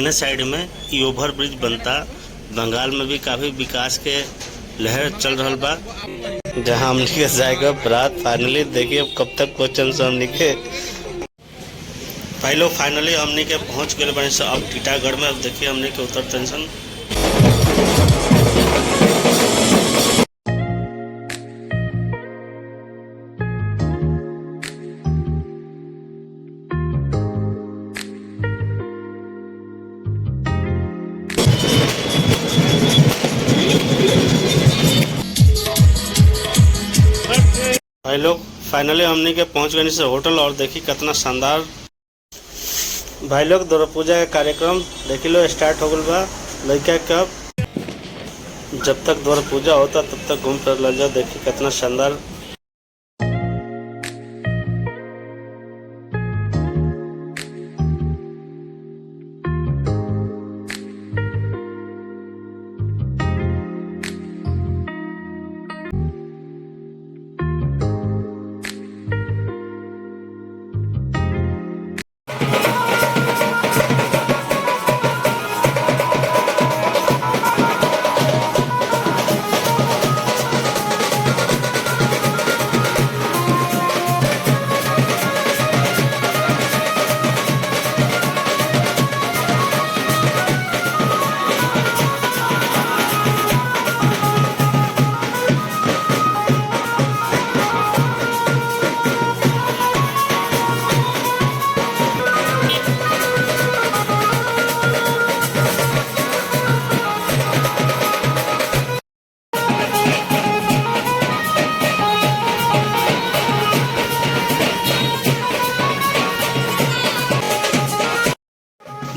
दाहिने साइड में ई ओवर ब्रिज बनता। बंगाल में भी काफ़ी विकास के लहर चल रहा बा, जहां हमने के जाएगा बारात। फाइनली देखिए अब कब तक क्वेश्चन से हमने के भाई लोग फाइनली हमने के पहुंच गए बने से अब टीटागढ़ में। अब देखिए हमने के उतर टेंशन भाई लोग फाइनली हमने के पहुंच गए से होटल। और देखिए कितना शानदार भाई लोग दुर्गा पूजा का कार्यक्रम देखी लो स्टार्ट हो गल बा। लड़का कब जब तक दुर्गा पूजा होता तब तक घूम फिर ल जा। देखिए कितना शानदार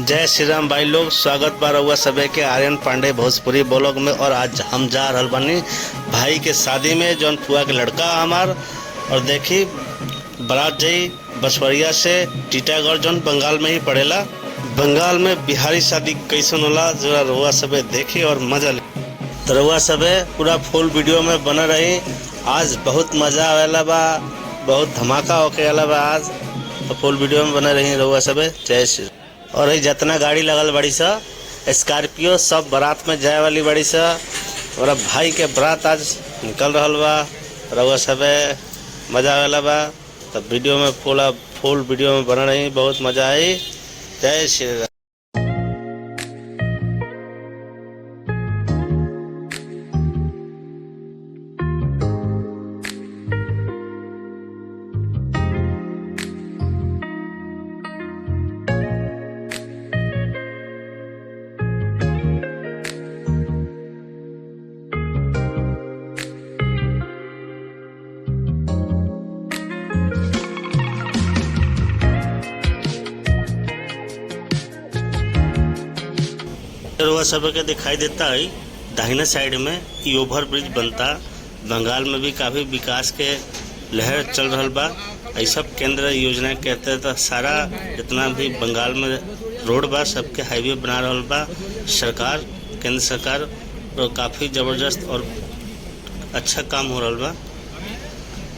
जय श्री राम भाई लोग। स्वागत बार हुआ सबे के आर्यन पांडे भोजपुरी ब्लॉग में। और आज हम जा रहल बानी भाई के शादी में, जौन फुआ के लड़का हमार। और देखी बारात जाई बसवरिया से टीटागढ़, जौन बंगाल में ही पड़ेला। बंगाल में बिहारी शादी कैसन होला जरा रउआ सबे देखी और मजा ले। तो रउआ सबे पूरा फुल वीडियो में बना रही। आज बहुत मजा आवेला बा, बहुत धमाका होके आला बा आज। तो फुल वीडियो में बना रही रउआ सबे। जय श्री। और ये जितना गाड़ी लगल बड़ी सा स्कॉर्पियो सब बारात में जाए वाली बड़ी सा। और अब भाई के बारात आज निकल रहा बा। रउआ सबे मजा आवेला बा। तब वीडियो में फुल वीडियो में बना रही, बहुत मजा आई। जय श्री राम। रउआ सब के दिखाई देता है दाहिने साइड में ई ओवर ब्रिज बनता। बंगाल में भी काफ़ी विकास के लहर चल रहा बा। ये सब केंद्र योजना के तहत सारा जितना भी बंगाल में रोड बा सबके हाईवे बना रहा बा सरकार, केंद्र सरकार। और काफ़ी ज़बरदस्त और अच्छा काम हो रहा बा।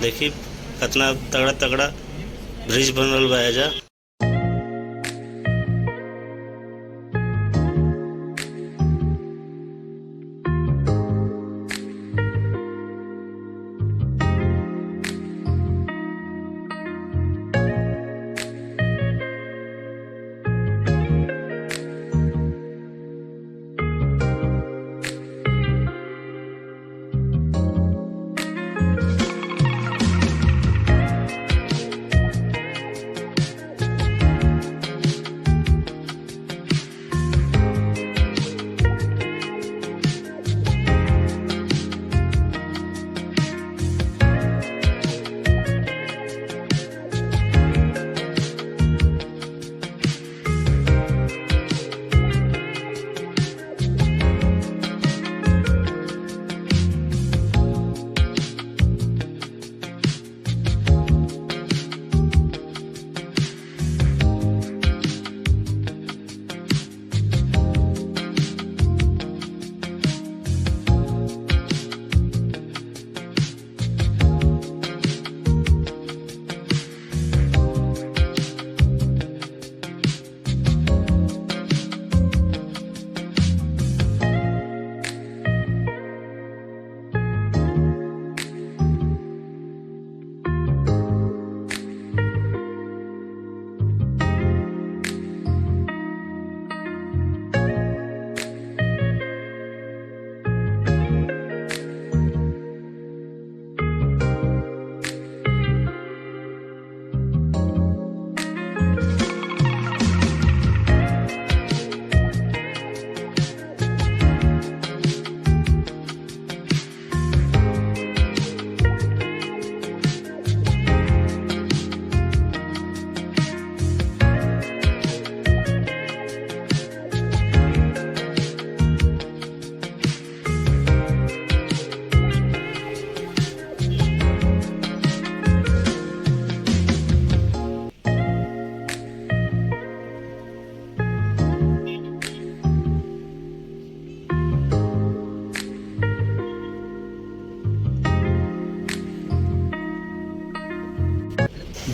देखिए कितना तगड़ा तगड़ा ब्रिज बन रहा बा एजा।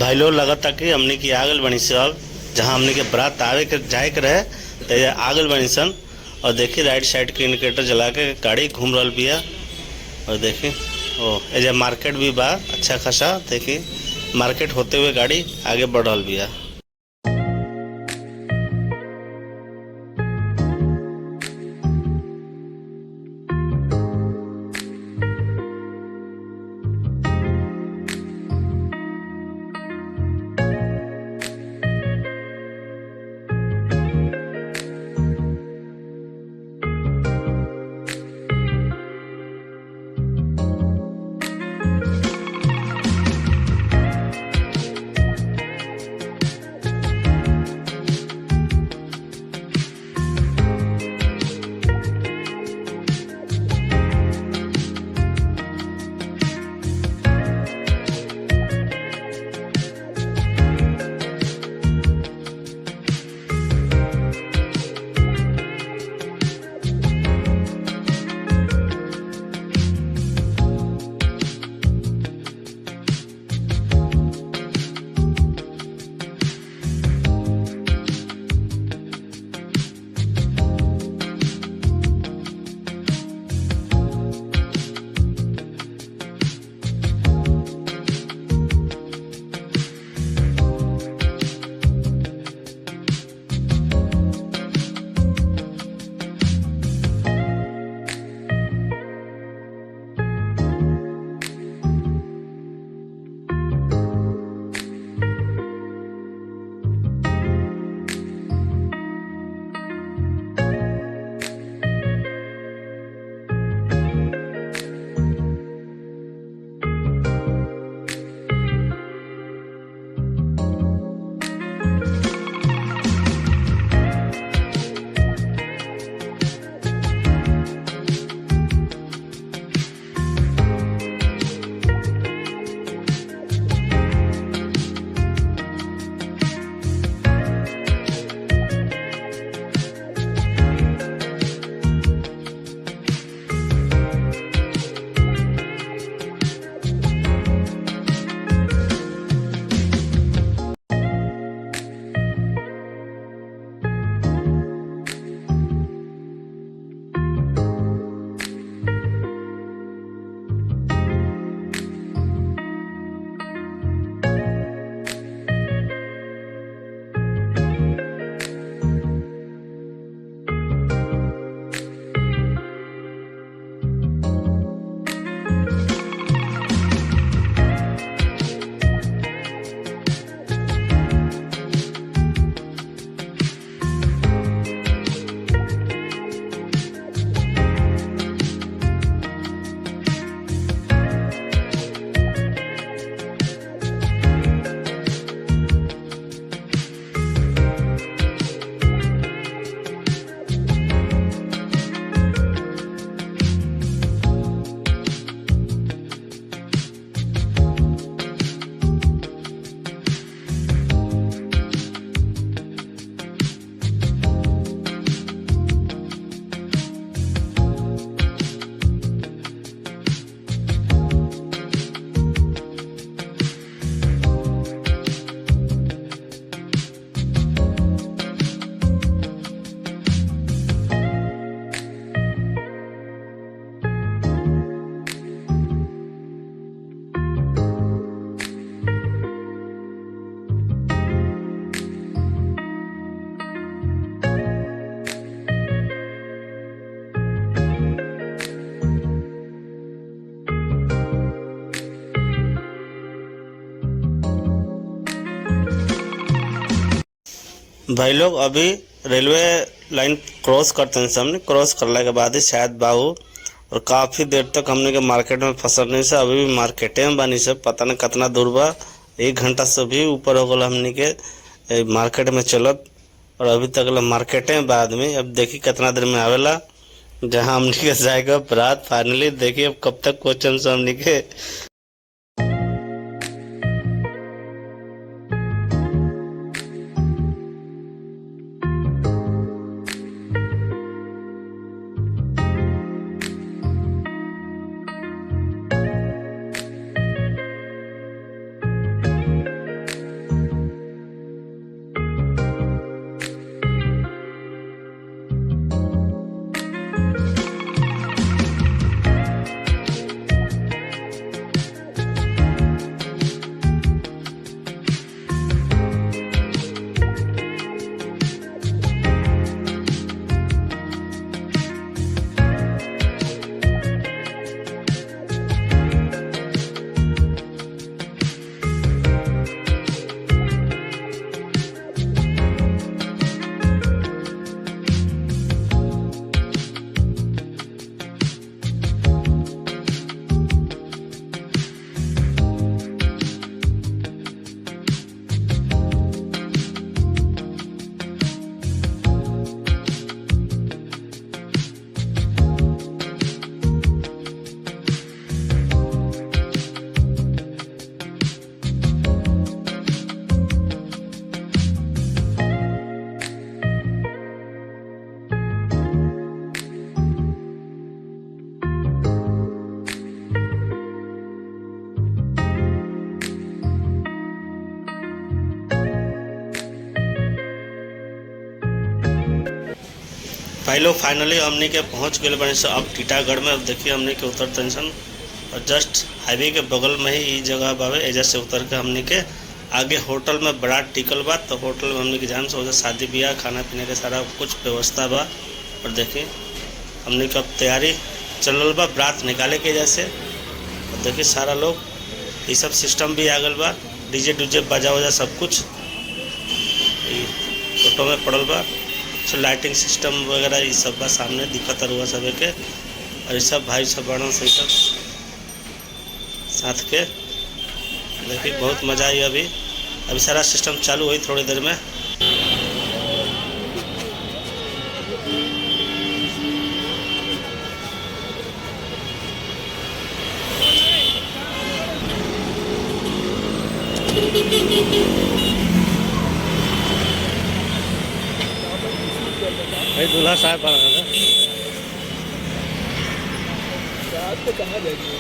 भाई लोग लगता कि हमने की आगल बनी से अब जहाँ हमने के बारात आवे के जाए के रहे तो ये आगल बनी सन। और देखिए राइट साइड के इंडिकेटर जला के गाड़ी घूम रहा बिया। और देखिए ओ एजे मार्केट भी बा अच्छा खासा। देखिए मार्केट होते हुए गाड़ी आगे बढ़ रहा बिया। भाई लोग अभी रेलवे लाइन क्रॉस करते हैं सामने। क्रॉस करने के बाद ही शायद बाबू और काफ़ी देर तक हमने के मार्केट में फंसल नहीं से। अभी भी मार्केटे में बानी से पता नहीं कितना दूर बा। 1 घंटा से भी ऊपर हो गल हमने के मार्केट में चलत और अभी तक मार्केटे में बाद में। अब देखी कितना देर में आवेला जहाँ हमने के जाएगा बारात। फाइनली देखिए अब कब तक क्वेश्चन से हमने के। भाई लोग फाइनली हमने के पहुंच गए बने से अब टीटागढ़ में। अब देखिए हमने के उतर टेंशन और जस्ट हाईवे के बगल में ही ये जगह बावे। एजा से उतर के हमने के आगे होटल में बड़ा टिकल बा। तो होटल में हमने के जान से उधर शादी ब्याह खाना पीने के सारा कुछ व्यवस्था बा। और देखिए हमने के अब तैयारी चल रहा बा बारात निकाले के जैसे। और देखिए सारा लोग ये सब सिस्टम भी आ गल बा, डीजे डूजे बजा वजा सब कुछ फोटो में पड़ल बा। तो लाइटिंग सिस्टम वगैरह ये सब बा सामने दिखत हुआ सब के। और ये सब भाई सब बड़ा से सब साथ के देखिए बहुत मज़ा आई। अभी सारा सिस्टम चालू हुई थोड़ी देर में। भाई दूल्हा साहब बना था। कहाँ जाएगी?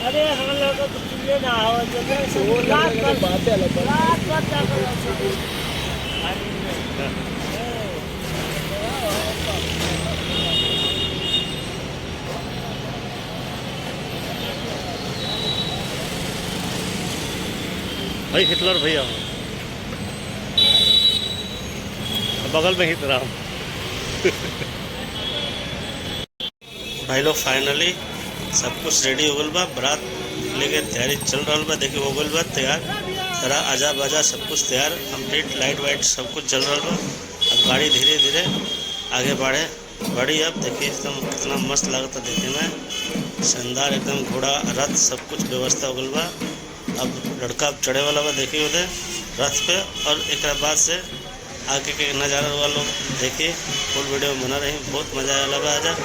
अरे हम लोग को तुझे ना हो बात है अलग भाई हिटलर भैया बगल में ही तरह। भाई लोग फाइनली सब कुछ रेडी हो गल बा, बारात लेके तैयारी चल रहा बा। देखिए हो गल बा तैयार, सारा आजा बाजा सब कुछ तैयार कंप्लीट, लाइट वाइट सब कुछ चल रहा बा। अब गाड़ी धीरे धीरे आगे बढ़ी। अब देखिए एकदम कितना मस्त लगता देखे में, शानदार एकदम घोड़ा रथ सब कुछ व्यवस्था हो गल बा। अब लड़का अब चढ़े वाला बा देखिए उधर रथ पे। और एक बाद से आगे के नज़ारा वालों देखिए फुल वीडियो बना रही, बहुत मज़ा आया बा। आजा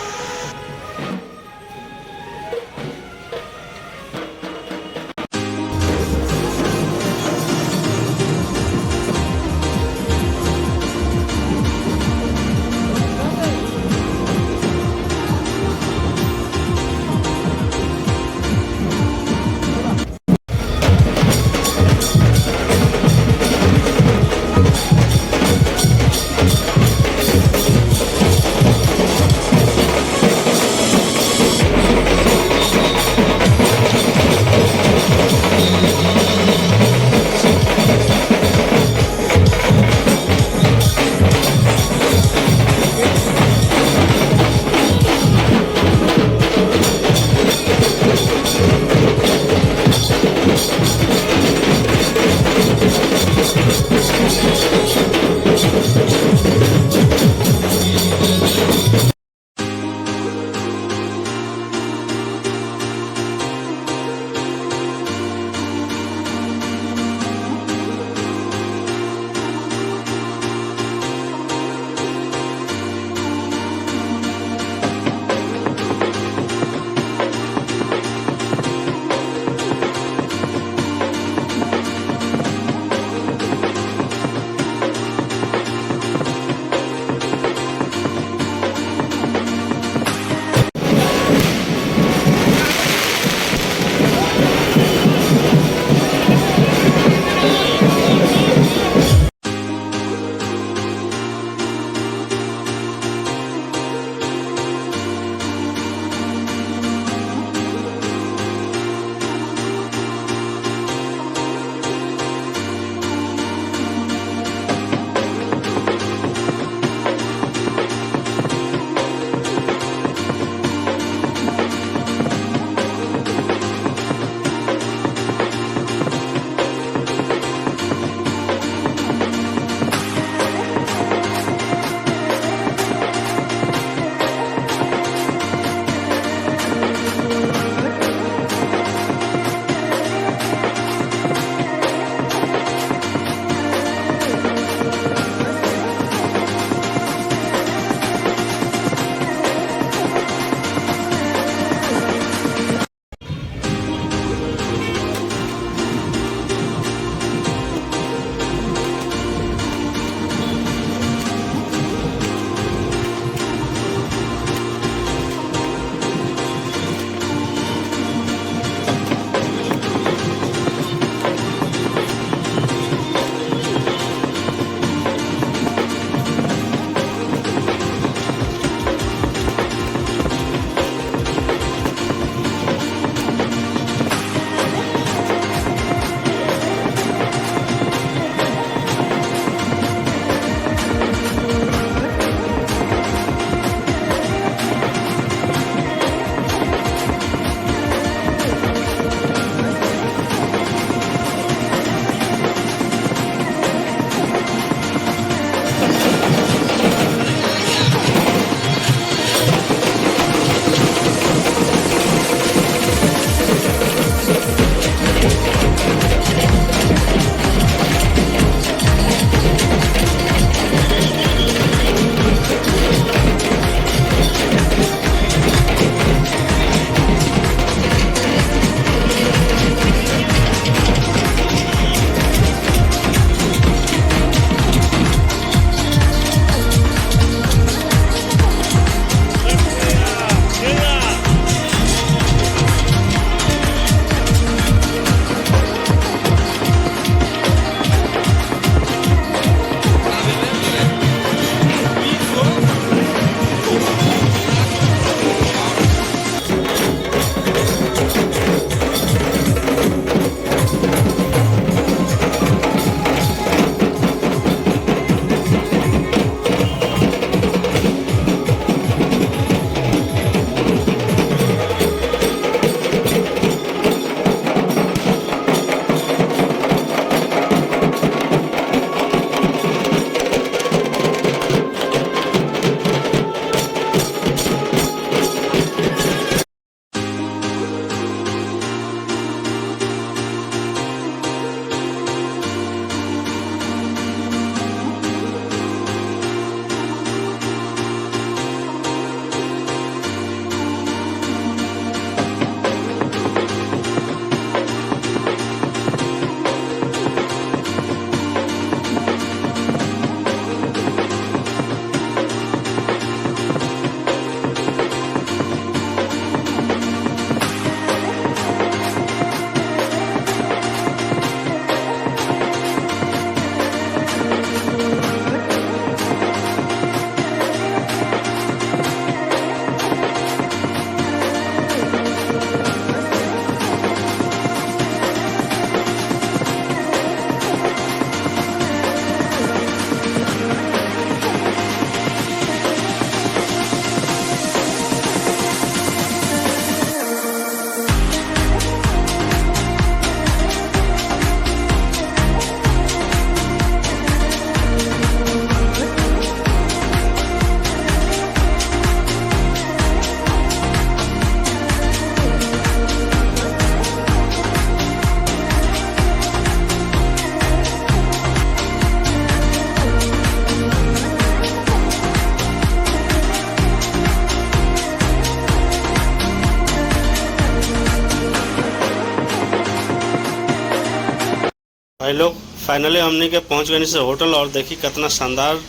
भाई लोग फाइनली हमनी के पहुंच गए से होटल। और देखी कितना शानदार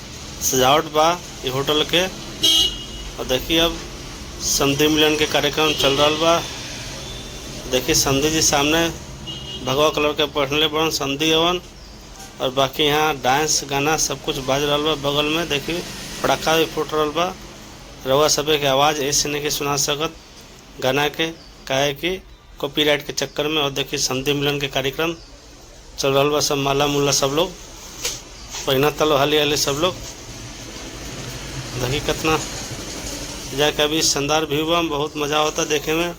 सजावट बा ये होटल के। और देखी अब समधी मिलन के कार्यक्रम चल रहा बा। देखी समधी जी सामने भगवा कलर के पहनले बड़न समधी हवन। और बाकी यहाँ डांस गाना सब कुछ बाज रहा बा। बगल में देखी पटाखा भी फूट रहा बा। रउआ सबे के आवाज़ ऐसे नहीं सुना सकत गाना के, काहे कि कॉपीराइट के चक्कर में। और देखी समधी मिलन के कार्यक्रम चल रहा बा। सब माला मुल्ला सब लोग पहिना तलो हाली हाली सब लोग। देखी कितना जाके अभी शानदार व्यू बा, बहुत मज़ा होता देखे में।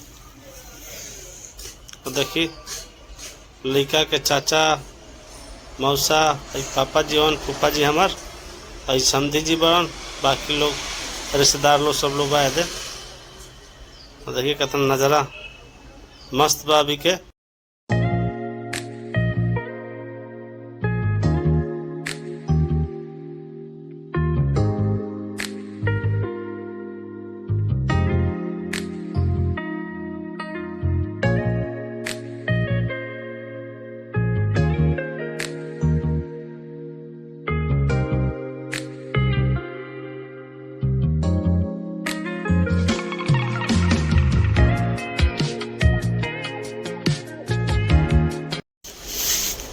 और देखी लड़का के चाचा मौसा पापा जी वन फूफा जी हमार समधी जी बन, बाकी लोग रिश्तेदार लोग सब लोग आए थे। देखिए कितना नज़ारा मस्त बा अभी के।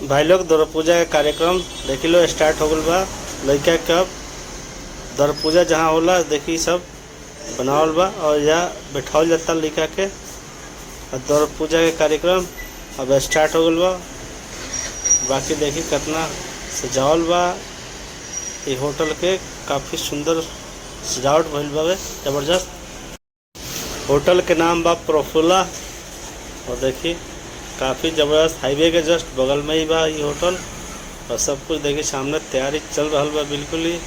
भाई लोग द्वार पूजा के कार्यक्रम देखी लो स्टार्ट हो गल बा। लड़का के अब द्वार पूजा जहाँ होला देखी सब बनावल बा। और यहाँ बैठावल जाता लड़का के। और द्वार पूजा के कार्यक्रम अब स्टार्ट हो गल बा। बाकी देखी कितना सजावल बा ये होटल के। काफ़ी सुंदर सजावट भइल बावे जबरदस्त। होटल के नाम बा प्रफुल्ला। और देखी काफ़ी ज़बरदस्त हाईवे के जस्ट बगल में ही बा ये होटल। और सब कुछ देखिए सामने तैयारी चल रहा बा बिल्कुल ही।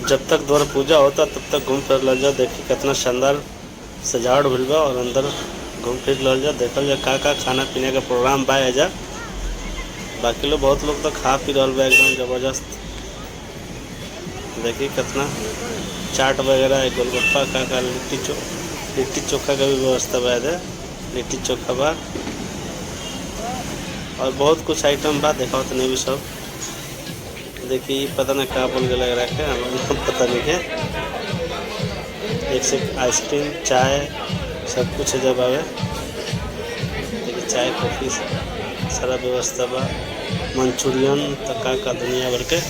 जब तक द्वार पूजा होता तब तक घूम फिर लल जा। देखी कितना शानदार सजावट भइल बा। और अंदर घूम फिर लल जा, देखल जा का खाना पीने का प्रोग्राम बा एजा। बाकी लोग बहुत लोग तो खा पी रहा बा एकदम ज़बरदस्त। देखी कितना चाट वगैरह गोलगप्पा का लिट्टी चोखा का भी व्यवस्था बा है। लिट्टी चोखा बा और बहुत कुछ आइटम बा। देखा तो नहीं भी सब देखिए पता नहीं क्या बोल के लग रहा है, हमें पता नहीं है। एक से आइसक्रीम चाय सब कुछ है जब आवे। देखिए चाय कॉफ़ी सारा व्यवस्था बा। मंचूरियन तक का दुनिया भर के।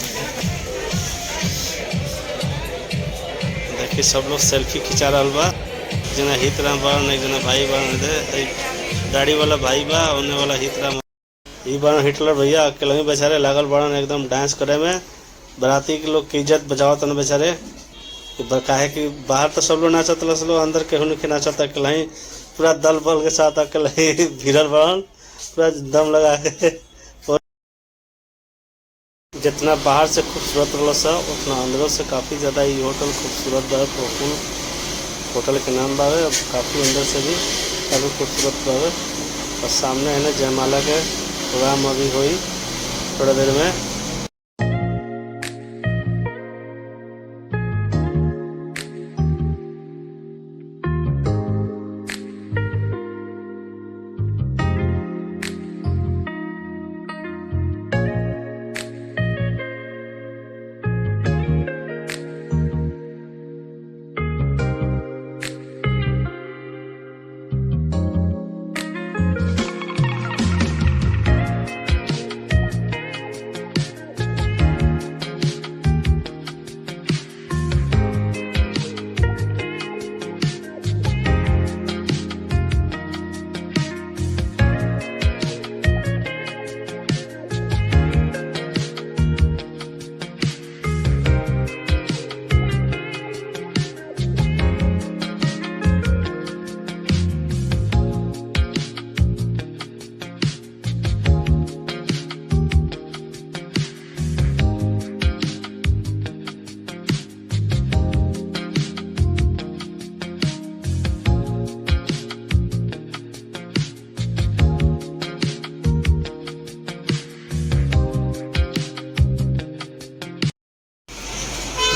देखिए सब लोग सेल्फी खिंचा रहा बा। जना हित राम बा, एक जना भाई बा, दाढ़ी वाला भाई बा, उन्हें वाला हित राम ये बड़ा हिटलर भैया अकेले ही बेचारे लागल बड़न एकदम डांस करे में। बराती के लोग की इज्जत बचावत न बेचारे। काहे कि बाहर तो सब लोग नाचत लोग, अंदर केहू नहीं नाचत। अकेले ही पूरा दल बल के साथ अकेले ही भिड़ल बड़न पूरा दम लगा के। जितना बाहर से खूबसूरत रहा सा उतना अंदरों से काफ़ी ज़्यादा ये होटल खूबसूरत बा। प्रफुल्ल होटल के नाम बा। काफ़ी अंदर से भी काफ़ी खूबसूरत बा। और सामने है ना जयमाला के प्रोग्राम अभी हुई थोड़ा देर में।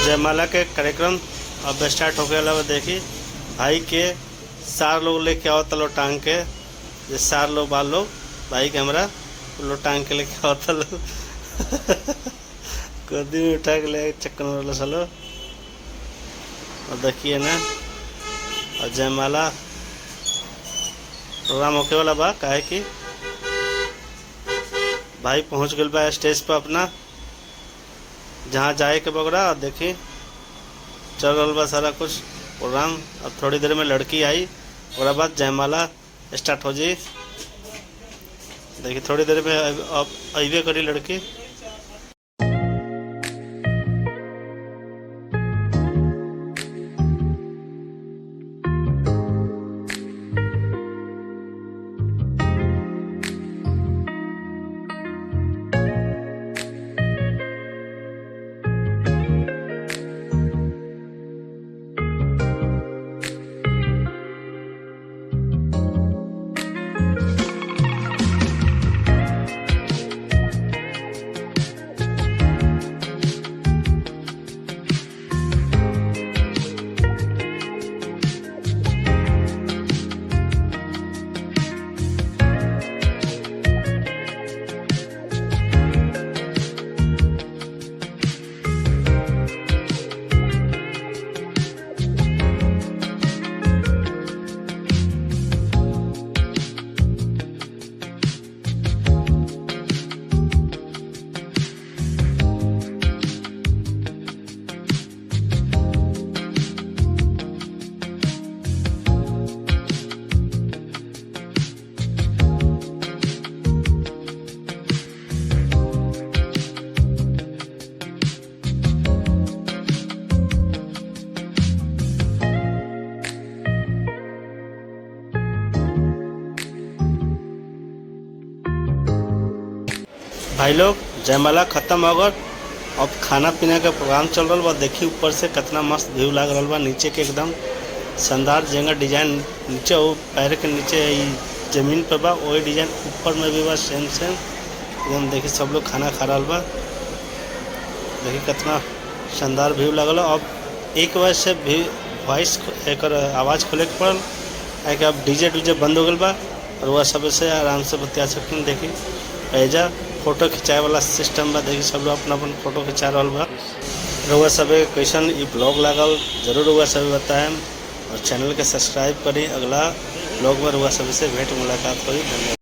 जयमाला के कार्यक्रम अब स्टार्ट हो गया। देखी भाई के 4 लोग लेके आओ तलो टांग के, जे 4 लोग बाल लोग भाई के हमरा लो टांग के लेके आओ तलो गोदी में उठा के ले चक्कर में चलो। और देखिए ना, और जयमाला प्रोग्राम होके वाला बा, काहे कि भाई पहुंच गए बा स्टेज पर अपना जहाँ जाए के बगड़ा। और देखी चल रहा बा सारा कुछ प्रोग्राम। अब थोड़ी देर में लड़की आई और बाद जयमाला स्टार्ट हो जाई। देखिए थोड़ी देर में अब अबे करी लड़की। भाई लोग जयमाला खत्म हो गल। अब खाना पीना का प्रोग्राम चल रहा बा। देखी ऊपर से कितना मस्त व्यू लग रहा बा। नीचे के एकदम शानदार जगह डिजाइन नीचे वो पैर के नीचे जमीन पे बा, वही डिजाइन ऊपर में भी बा, सेम एकदम। देखी सब लोग खाना खा रहा बा। देखी कितना शानदार व्यू लगल। अब 1 बजे से भी वॉइस एक आवाज़ खोले के पड़ल है कि अब डीजे बंद हो गल बा और वह सब से आराम से बतिया सकते। देखी एजा फोटो खिंचाए वाला सिस्टम बा। देखी सब लोग अपना अपन फोटो खिंचा रहा बा। रउआ सब कैसन ई ब्लॉग लागल जरूर रउआ सब बताएं और चैनल के सब्सक्राइब करी। अगला ब्लॉग में रउआ सब से भेंट मुलाकात करी। धन्यवाद।